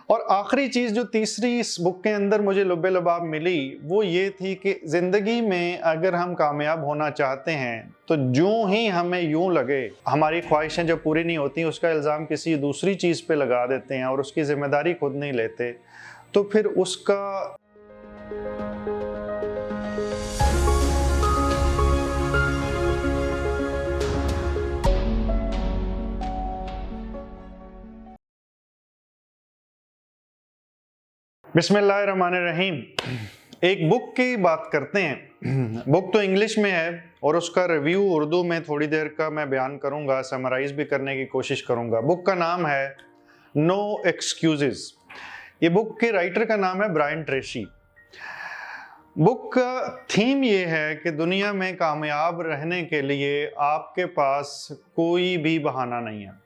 और आखिरी चीज़ जो तीसरी इस बुक के अंदर मुझे लुब्बे लबाब मिली वो ये थी कि ज़िंदगी में अगर हम कामयाब होना चाहते हैं तो जो ही हमें यूं लगे हमारी ख्वाहिशें जब पूरी नहीं होती उसका इल्ज़ाम किसी दूसरी चीज़ पे लगा देते हैं और उसकी ज़िम्मेदारी खुद नहीं लेते, तो फिर उसका बिस्मिल्लाहिर्रहमानिर्रहीम। एक बुक की बात करते हैं। बुक तो इंग्लिश में है और उसका रिव्यू उर्दू में थोड़ी देर का मैं बयान करूंगा, समराइज भी करने की कोशिश करूंगा। बुक का नाम है नो एक्सक्यूजेस। ये बुक के राइटर का नाम है ब्रायन ट्रेसी। बुक का थीम ये है कि दुनिया में कामयाब रहने के लिए आपके पास कोई भी बहाना नहीं है,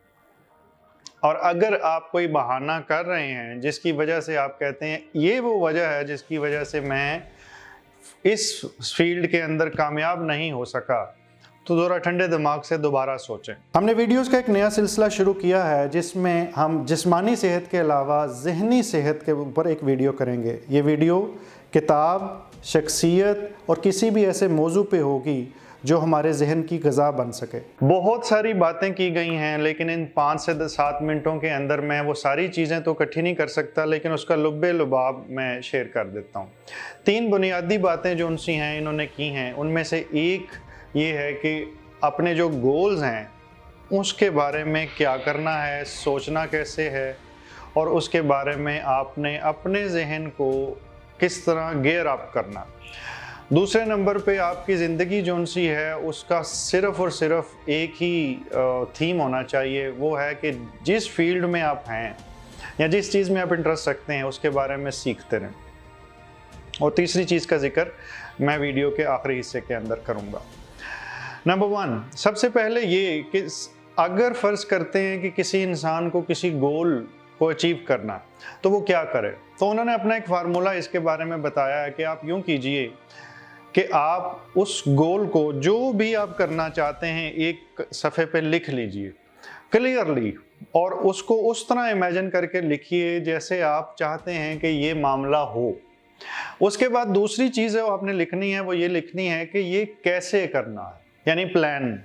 और अगर आप कोई बहाना कर रहे हैं जिसकी वजह से आप कहते हैं ये वो वजह है जिसकी वजह से मैं इस फील्ड के अंदर कामयाब नहीं हो सका, तो ज़रा ठंडे दिमाग से दोबारा सोचें। हमने वीडियोस का एक नया सिलसिला शुरू किया है जिसमें हम जिस्मानी सेहत के अलावा ज़हनी सेहत के ऊपर एक वीडियो करेंगे। ये वीडियो किताब, शख्सियत और किसी भी ऐसे मौजू पे होगी जो हमारे जहन की ग़िज़ा बन सके। बहुत सारी बातें की गई हैं, लेकिन इन 5 से 7 मिनटों के अंदर मैं वो सारी चीज़ें तो इकट्ठी नहीं कर सकता, लेकिन उसका लुब्बे लुबाब मैं शेयर कर देता हूँ। 3 बुनियादी बातें जो उनसी हैं इन्होंने की हैं, उनमें से एक ये है कि अपने जो गोल्स हैं उसके बारे में क्या करना है, सोचना कैसे है, और उसके बारे में आपने अपने जहन को किस तरह गियर अप करना। दूसरे नंबर पे आपकी ज़िंदगी जो सी है उसका सिर्फ़ और सिर्फ एक ही थीम होना चाहिए, वो है कि जिस फील्ड में आप हैं या जिस चीज़ में आप इंटरेस्ट रखते हैं उसके बारे में सीखते रहें। और तीसरी चीज़ का जिक्र मैं वीडियो के आखिरी हिस्से के अंदर करूँगा। नंबर 1, सबसे पहले ये कि अगर फ़र्ज़ करते हैं कि किसी इंसान को किसी गोल को अचीव करना तो वो क्या करे, तो उन्होंने अपना एक फार्मूला इसके बारे में बताया है कि आप यूँ कीजिए कि आप उस गोल को जो भी आप करना चाहते हैं एक सफ़े पे लिख लीजिए क्लियरली, और उसको उस तरह इमेजिन करके लिखिए जैसे आप चाहते हैं कि ये मामला हो। उसके बाद दूसरी चीज़ है वो आपने लिखनी है, वो ये लिखनी है कि ये कैसे करना है, यानी प्लान।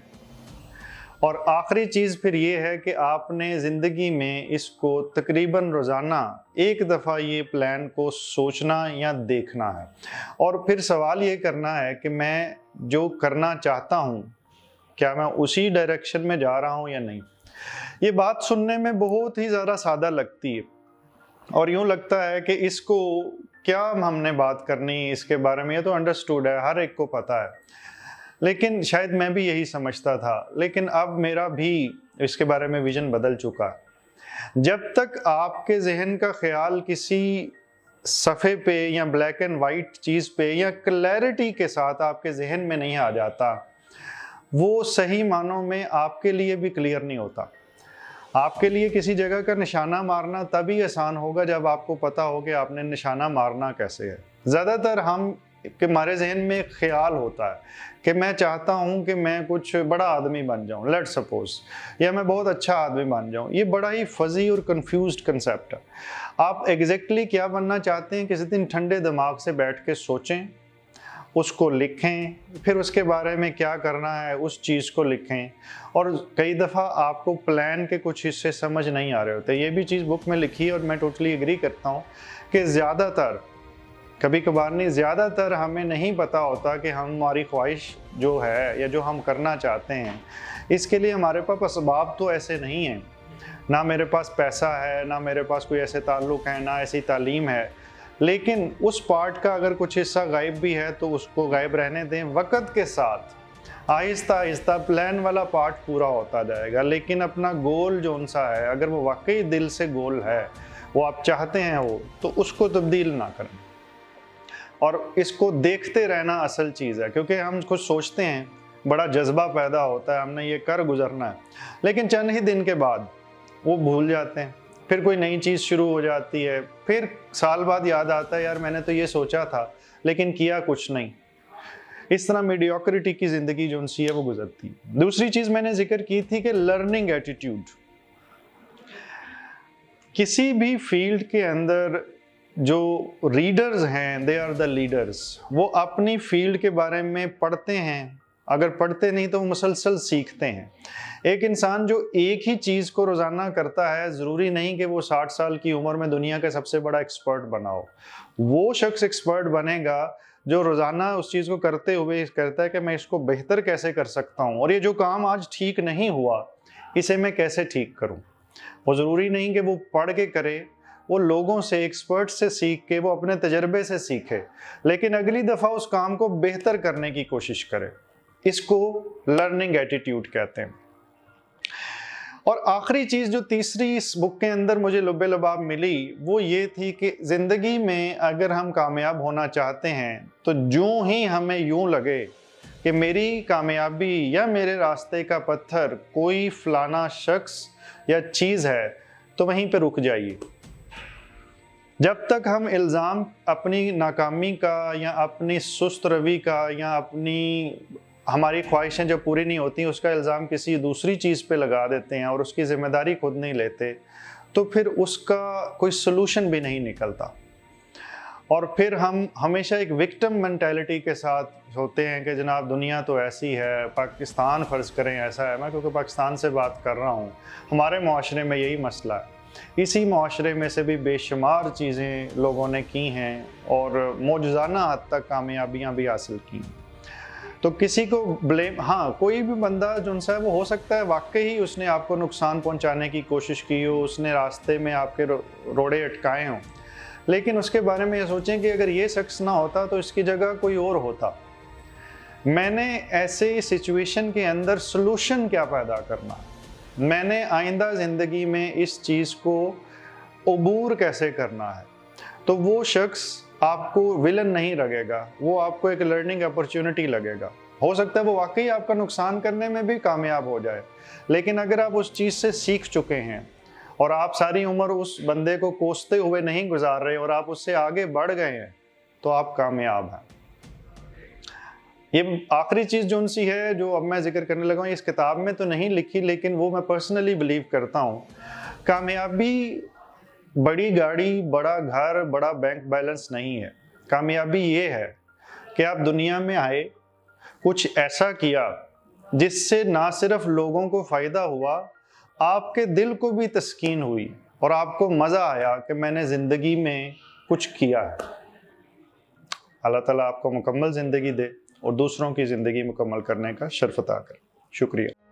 और आखिरी चीज़ फिर ये है कि आपने ज़िंदगी में इसको तकरीबन रोज़ाना एक दफ़ा ये प्लान को सोचना या देखना है, और फिर सवाल ये करना है कि मैं जो करना चाहता हूँ क्या मैं उसी डायरेक्शन में जा रहा हूँ या नहीं। ये बात सुनने में बहुत ही ज़्यादा सादा लगती है और यूँ लगता है कि इसको क्या हमने बात करनी इसके बारे में, ये तो अंडरस्टूड है, हर एक को पता है, लेकिन शायद मैं भी यही समझता था। लेकिन अब मेरा भी इसके बारे में विजन बदल चुका है। जब तक आपके जहन का ख्याल किसी सफ़े पे या ब्लैक एंड वाइट चीज़ पे या क्लैरिटी के साथ आपके जहन में नहीं आ जाता, वो सही मानों में आपके लिए भी क्लियर नहीं होता। आपके लिए किसी जगह का निशाना मारना तभी आसान होगा जब आपको पता हो कि आपने निशाना मारना कैसे है। ज़्यादातर हम कि हमारे जहन में एक ख्याल होता है कि मैं चाहता हूं कि मैं कुछ बड़ा आदमी बन जाऊं, लेट सपोज, या मैं बहुत अच्छा आदमी बन जाऊं। ये बड़ा ही फजी और कंफ्यूज्ड कंसेप्ट है। आप एग्जैक्टली क्या बनना चाहते हैं किसी दिन ठंडे दिमाग से बैठ के सोचें, उसको लिखें, फिर उसके बारे में क्या करना है उस चीज़ को लिखें। और कई दफ़ा आपको प्लान के कुछ हिस्से समझ नहीं आ रहे होते। ये भी चीज़ बुक में लिखी है और मैं टोटली एग्री करता हूँ कि ज़्यादातर, कभी कभार नहीं, ज़्यादातर हमें नहीं पता होता कि हमारी ख्वाहिश जो है या जो हम करना चाहते हैं इसके लिए हमारे पास असबाब तो ऐसे नहीं हैं। ना मेरे पास पैसा है, ना मेरे पास कोई ऐसे ताल्लुक़ हैं, ना ऐसी तालीम है। लेकिन उस पार्ट का अगर कुछ हिस्सा गायब भी है तो उसको गायब रहने दें। वक्त के साथ आहिस्ता आहिस्ता प्लान वाला पार्ट पूरा होता जाएगा। लेकिन अपना गोल जो सा है, अगर वो वाकई दिल से गोल है, वो आप चाहते हैं वो, तो उसको तब्दील ना करें और इसको देखते रहना असल चीज़ है। क्योंकि हम कुछ सोचते हैं, बड़ा जज्बा पैदा होता है, हमने ये कर गुजरना है, लेकिन चंद ही दिन के बाद वो भूल जाते हैं। फिर कोई नई चीज़ शुरू हो जाती है, फिर साल बाद याद आता है यार मैंने तो ये सोचा था लेकिन किया कुछ नहीं। इस तरह मीडियोक्रिटी की ज़िंदगी जो सी है वो गुजरती है। दूसरी चीज़ मैंने जिक्र की थी कि लर्निंग एटीट्यूड। किसी भी फील्ड के अंदर जो रीडर्स हैं, दे आर द लीडर्स। वो अपनी फील्ड के बारे में पढ़ते हैं, अगर पढ़ते नहीं तो वो मुसलसल सीखते हैं। एक इंसान जो एक ही चीज़ को रोज़ाना करता है, ज़रूरी नहीं कि वो 60 साल की उम्र में दुनिया का सबसे बड़ा एक्सपर्ट बना हो। वो शख्स एक्सपर्ट बनेगा जो रोज़ाना उस चीज़ को करते हुए कहता है कि मैं इसको बेहतर कैसे कर सकता हूँ, और ये जो काम आज ठीक नहीं हुआ इसे मैं कैसे ठीक करूँ। वो ज़रूरी नहीं कि वो पढ़ के करे, वो लोगों से, एक्सपर्ट से सीख के, वो अपने तजर्बे से सीखे, लेकिन अगली दफ़ा उस काम को बेहतर करने की कोशिश करे। इसको लर्निंग एटीट्यूड कहते हैं। और आखिरी चीज़ जो तीसरी इस बुक के अंदर मुझे लुब्बे लबाब मिली वो ये थी कि ज़िंदगी में अगर हम कामयाब होना चाहते हैं तो जो ही हमें यूं लगे कि मेरी कामयाबी या मेरे रास्ते का पत्थर कोई फलाना शख्स या चीज़ है, तो वहीं पे रुक जाइए। जब तक हम इल्ज़ाम अपनी नाकामी का या अपनी सुस्त रवि का या हमारी ख्वाहिशें जब पूरी नहीं होती उसका इल्ज़ाम किसी दूसरी चीज़ पे लगा देते हैं और उसकी ज़िम्मेदारी खुद नहीं लेते, तो फिर उसका कोई सलूशन भी नहीं निकलता। और फिर हम हमेशा एक विक्टिम मेंटालिटी के साथ होते हैं कि जनाब दुनिया तो ऐसी है, पाकिस्तान फ़र्ज़ करें ऐसा है। मैं क्योंकि पाकिस्तान से बात कर रहा हूँ, हमारे माशरे में यही मसला है। इसी माशरे में से भी बेशुमार चीज़ें लोगों ने की हैं और मौजज़ाना हद तक कामयाबियाँ भी हासिल की। तो किसी को ब्लेम, हाँ कोई भी बंदा जो है वो हो सकता है वाकई ही उसने आपको नुकसान पहुंचाने की कोशिश की हो, उसने रास्ते में आपके रोड़े अटकाए हों, लेकिन उसके बारे में ये सोचें कि अगर ये शख्स ना होता तो इसकी जगह कोई और होता। मैंने ऐसे सिचुएशन के अंदर सलूशन क्या पैदा करना, मैंने आइंदा ज़िंदगी में इस चीज़ को अबूर कैसे करना है। तो वो शख्स आपको विलन नहीं लगेगा, वो आपको एक लर्निंग अपॉर्चुनिटी लगेगा। हो सकता है वो वाकई आपका नुकसान करने में भी कामयाब हो जाए, लेकिन अगर आप उस चीज़ से सीख चुके हैं और आप सारी उम्र उस बंदे को कोसते हुए नहीं गुजार रहे और आप उससे आगे बढ़ गए हैं, तो आप कामयाब हैं। ये आखिरी चीज़ जो उनसी है जो अब मैं जिक्र करने लगा हूँ, इस किताब में तो नहीं लिखी, लेकिन वो मैं पर्सनली बिलीव करता हूँ। कामयाबी बड़ी गाड़ी, बड़ा घर, बड़ा बैंक बैलेंस नहीं है। कामयाबी ये है कि आप दुनिया में आए, कुछ ऐसा किया जिससे ना सिर्फ लोगों को फ़ायदा हुआ, आपके दिल को भी तस्कीन हुई और आपको मज़ा आया कि मैंने ज़िंदगी में कुछ किया है। अल्लाह ताला आपको मुकम्मल ज़िंदगी दे और दूसरों की ज़िंदगी मुकम्मल करने का शर्फ अता करे। शुक्रिया।